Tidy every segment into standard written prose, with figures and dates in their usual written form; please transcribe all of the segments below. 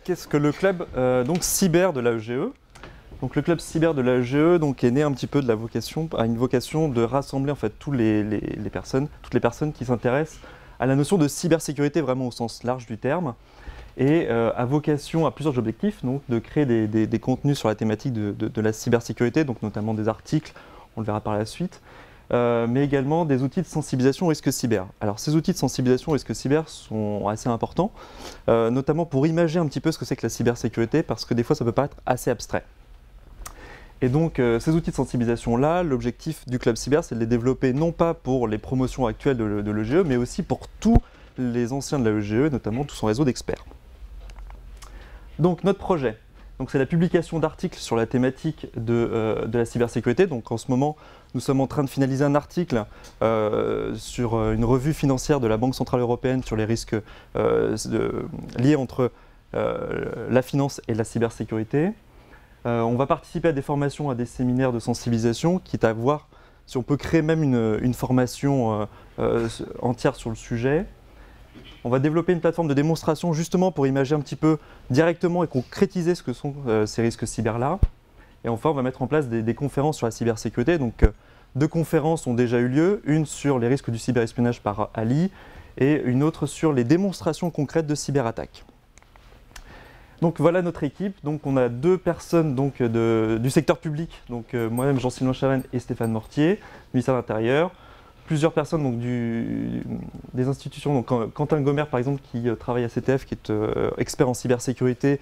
qu'est-ce que le club donc cyber de l'AEGE? Donc le club cyber de l'AEGE est né un petit peu de la vocation, à une vocation de rassembler en fait toutes les personnes qui s'intéressent à la notion de cybersécurité vraiment au sens large du terme, et a vocation à plusieurs objectifs, donc de créer des contenus sur la thématique de la cybersécurité, donc notamment des articles, on le verra par la suite, mais également des outils de sensibilisation au risque cyber. Alors ces outils de sensibilisation au risque cyber sont assez importants, notamment pour imager un petit peu ce que c'est que la cybersécurité, parce que des fois ça peut paraître assez abstrait. Et donc ces outils de sensibilisation-là, l'objectif du Club Cyber, c'est de les développer non pas pour les promotions actuelles de l'EGE, mais aussi pour tous les anciens de l'AEGE, notamment tout son réseau d'experts. Donc notre projet, c'est la publication d'articles sur la thématique de la cybersécurité. Donc en ce moment, nous sommes en train de finaliser un article sur une revue financière de la Banque Centrale Européenne sur les risques liés entre la finance et la cybersécurité. On va participer à des formations, à des séminaires de sensibilisation, quitte à voir si on peut créer même une formation entière sur le sujet. On va développer une plateforme de démonstration justement pour imager un petit peu directement et concrétiser ce que sont ces risques cyber-là. Et enfin, on va mettre en place des conférences sur la cybersécurité. Donc, 2 conférences ont déjà eu lieu, une sur les risques du cyberespionnage par Ali et une autre sur les démonstrations concrètes de cyberattaques. Donc voilà notre équipe. Donc on a 2 personnes du secteur public, moi-même Jean-Sylvain Chavannes et Stéphane Mortier, du ministère de l'Intérieur. Plusieurs personnes des institutions, donc Quentin Gomer par exemple qui travaille à CTF, qui est expert en cybersécurité,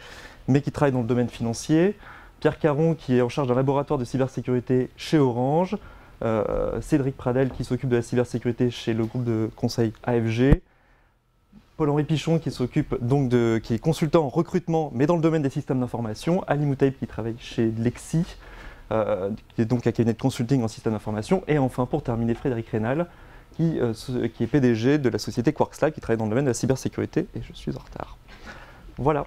mais qui travaille dans le domaine financier. Pierre Caron qui est en charge d'un laboratoire de cybersécurité chez Orange. Cédric Pradel qui s'occupe de la cybersécurité chez le groupe de conseil AFG. Paul-Henri Pichon qui s'occupe qui est consultant en recrutement, mais dans le domaine des systèmes d'information. Ali Moutaïb qui travaille chez Lexi, qui est donc un cabinet de consulting en système d'information. Et enfin, pour terminer, Frédéric Rénal, qui est PDG de la société Quarkslab, qui travaille dans le domaine de la cybersécurité. Et je suis en retard. Voilà.